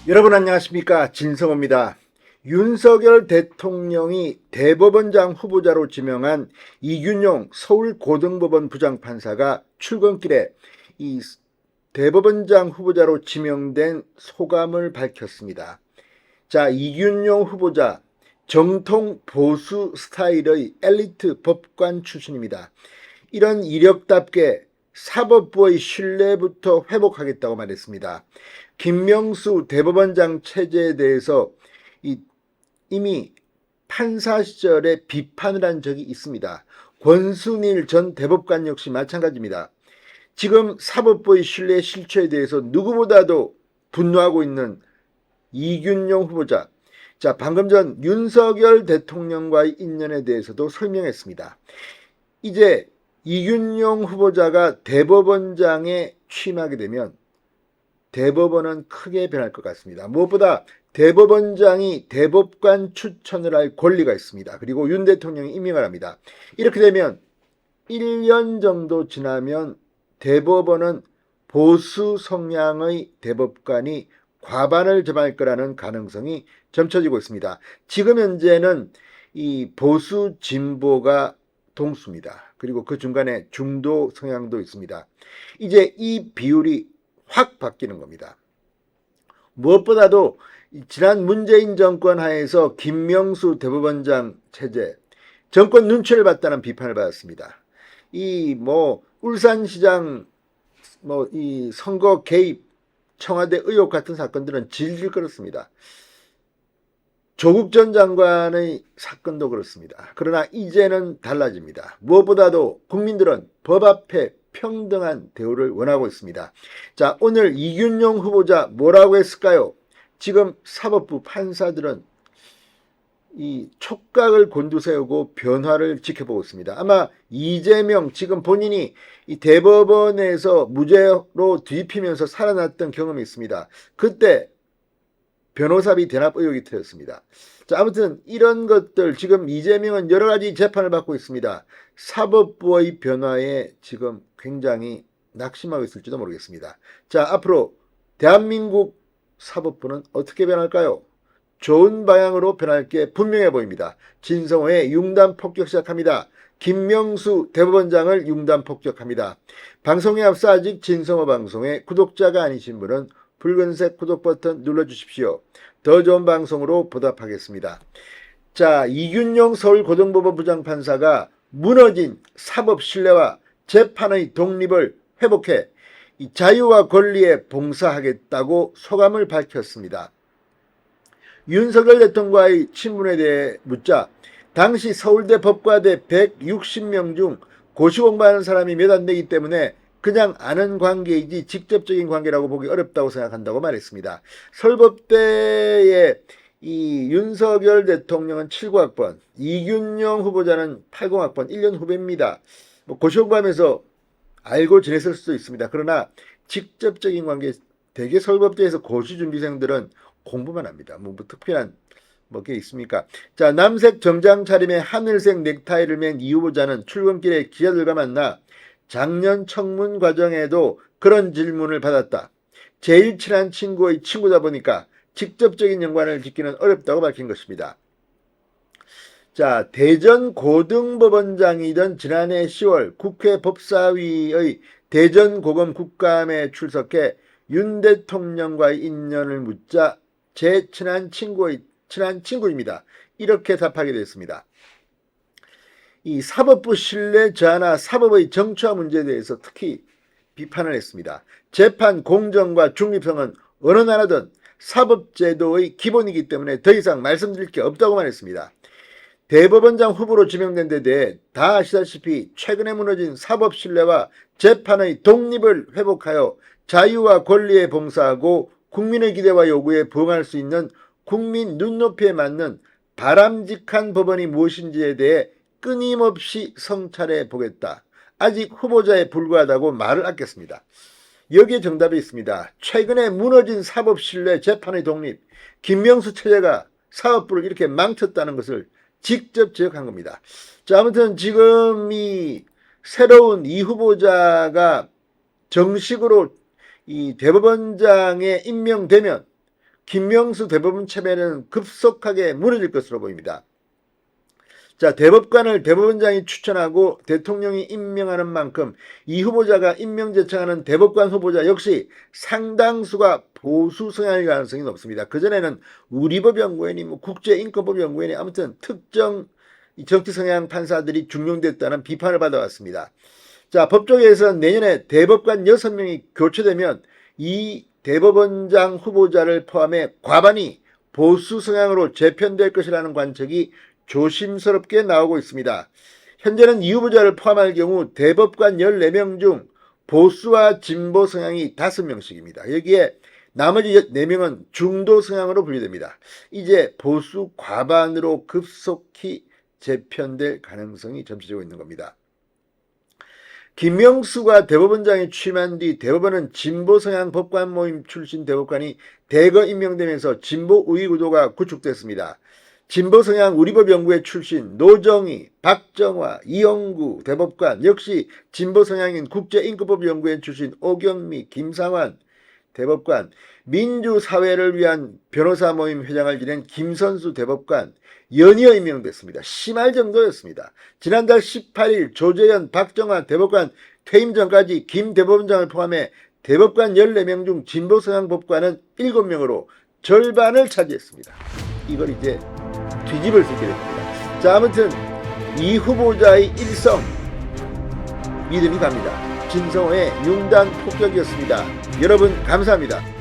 여러분 안녕하십니까, 진성호입니다. 윤석열 대통령이 대법원장 후보자로 지명한 이균용 서울고등법원 부장판사가 출근길에 이 대법원장 후보자로 지명된 소감을 밝혔습니다. 자, 이균용 후보자, 정통 보수 스타일의 엘리트 법관 출신입니다. 이런 이력답게 사법부의 신뢰부터 회복하겠다고 말했습니다. 김명수 대법원장 체제에 대해서 이미 판사 시절에 비판을 한 적이 있습니다. 권순일 전 대법관 역시 마찬가지입니다. 지금 사법부의 신뢰 실추에 대해서 누구보다도 분노하고 있는 이균용 후보자. 자, 방금 전 윤석열 대통령과의 인연에 대해서도 설명했습니다. 이제 이균용 후보자가 대법원장에 취임하게 되면 대법원은 크게 변할 것 같습니다. 무엇보다 대법원장이 대법관 추천을 할 권리가 있습니다. 그리고 윤 대통령이 임명을 합니다. 이렇게 되면 1년 정도 지나면 대법원은 보수 성향의 대법관이 과반을 점할 거라는 가능성이 점쳐지고 있습니다. 지금 현재는 이 보수 진보가 동수입니다. 그리고 그 중간에 중도 성향도 있습니다. 이제 이 비율이 확 바뀌는 겁니다. 무엇보다도 지난 문재인 정권 하에서 김명수 대법원장 체제, 정권 눈치를 봤다는 비판을 받았습니다. 울산시장 이 선거 개입, 청와대 의혹 같은 사건들은 질질 끌었습니다. 조국 전 장관의 사건도 그렇습니다. 그러나 이제는 달라집니다. 무엇보다도 국민들은 법 앞에 평등한 대우를 원하고 있습니다. 자, 오늘 이균용 후보자 뭐라고 했을까요? 지금 사법부 판사들은 이 촉각을 곤두세우고 변화를 지켜보고 있습니다. 아마 이재명, 지금 본인이 이 대법원에서 무죄로 뒤집히면서 살아났던 경험이 있습니다. 그때 변호사비 대납 의혹이 터졌습니다. 자, 아무튼 이런 것들, 지금 이재명은 여러 가지 재판을 받고 있습니다. 사법부의 변화에 지금 굉장히 낙심하고 있을지도 모르겠습니다. 자, 앞으로 대한민국 사법부는 어떻게 변할까요? 좋은 방향으로 변할 게 분명해 보입니다. 진성호의 융단 폭격 시작합니다. 김명수 대법원장을 융단 폭격합니다. 방송에 앞서 아직 진성호 방송의 구독자가 아니신 분은 붉은색 구독 버튼 눌러주십시오. 더 좋은 방송으로 보답하겠습니다. 자, 이균용 서울고등법원 부장판사가 무너진 사법 신뢰와 재판의 독립을 회복해 이 자유와 권리에 봉사하겠다고 소감을 밝혔습니다. 윤석열 대통령과의 친분에 대해 묻자 당시 서울대 법과대 160명 중 고시 공부하는 사람이 몇 안 되기 때문에 그냥 아는 관계이지 직접적인 관계라고 보기 어렵다고 생각한다고 말했습니다. 서울법대의 이 윤석열 대통령은 79학번, 이균용 후보자는 80학번, 1년 후배입니다. 고시 공부하면서 알고 지냈을 수도 있습니다. 그러나 직접적인 관계, 대개 서울법대에서 고시준비생들은 공부만 합니다. 뭐 특별한 게 있습니까? 자, 남색 정장 차림에 하늘색 넥타이를 맨 이 후보자는 출근길에 기자들과 만나 작년 청문 과정에도 그런 질문을 받았다. 제일 친한 친구의 친구다 보니까 직접적인 연관을 짓기는 어렵다고 밝힌 것입니다. 자, 대전 고등법원장이던 지난해 10월 국회 법사위의 대전고검 국감에 출석해 윤 대통령과의 인연을 묻자 제 친한 친구입니다. 이렇게 답하게 됐습니다. 이 사법부 신뢰 저하나 사법의 정치화 문제에 대해서 특히 비판을 했습니다. 재판 공정과 중립성은 어느 나라든 사법제도의 기본이기 때문에 더 이상 말씀드릴 게 없다고 말했습니다. 대법원장 후보로 지명된 데 대해 다 아시다시피 최근에 무너진 사법 신뢰와 재판의 독립을 회복하여 자유와 권리에 봉사하고 국민의 기대와 요구에 부응할 수 있는 국민 눈높이에 맞는 바람직한 법원이 무엇인지에 대해 끊임없이 성찰해 보겠다. 아직 후보자에 불과하다고 말을 아꼈습니다. 여기에 정답이 있습니다. 최근에 무너진 사법 신뢰, 재판의 독립, 김명수 체제가 사법부를 이렇게 망쳤다는 것을 직접 지적한 겁니다. 자, 아무튼 지금 이 새로운 이 후보자가 정식으로 이 대법원장에 임명되면 김명수 대법원 체면은 급속하게 무너질 것으로 보입니다. 자, 대법관을 대법원장이 추천하고 대통령이 임명하는 만큼 이 후보자가 임명 제청하는 대법관 후보자 역시 상당수가 보수 성향일 가능성이 높습니다. 그전에는 우리법 연구원이 국제인권법 연구원이 아무튼 특정 정치 성향 판사들이 중용됐다는 비판을 받아왔습니다. 자, 법조계에서 내년에 대법관 6명이 교체되면 이 대법원장 후보자를 포함해 과반이 보수 성향으로 재편될 것이라는 관측이 조심스럽게 나오고 있습니다. 현재는 이 후보자를 포함할 경우 대법관 14명 중 보수와 진보 성향이 5명씩입니다. 여기에 나머지 4명은 중도 성향으로 분류됩니다. 이제 보수 과반으로 급속히 재편될 가능성이 점쳐지고 있는 겁니다. 김명수가 대법원장에 취임한 뒤 대법원은 진보 성향 법관 모임 출신 대법관이 대거 임명되면서 진보 우위 구도가 구축됐습니다. 진보 성향 우리법 연구회 출신 노정희, 박정화, 이영구 대법관, 역시 진보 성향인 국제인권법 연구회 출신 오경미, 김상환 대법관, 민주사회를 위한 변호사 모임 회장을 지낸 김선수 대법관 연이어 임명됐습니다. 심할 정도였습니다. 지난달 18일 조재현, 박정환 대법관 퇴임 전까지 김 대법원장을 포함해 대법관 14명 중 진보 성향 법관은 7명으로 절반을 차지했습니다. 이걸 이제 뒤집을 수 있게 됩니다. 자, 아무튼 이 후보자의 일성 믿음이 갑니다. 진성호의 융단 폭격이었습니다. 여러분 감사합니다.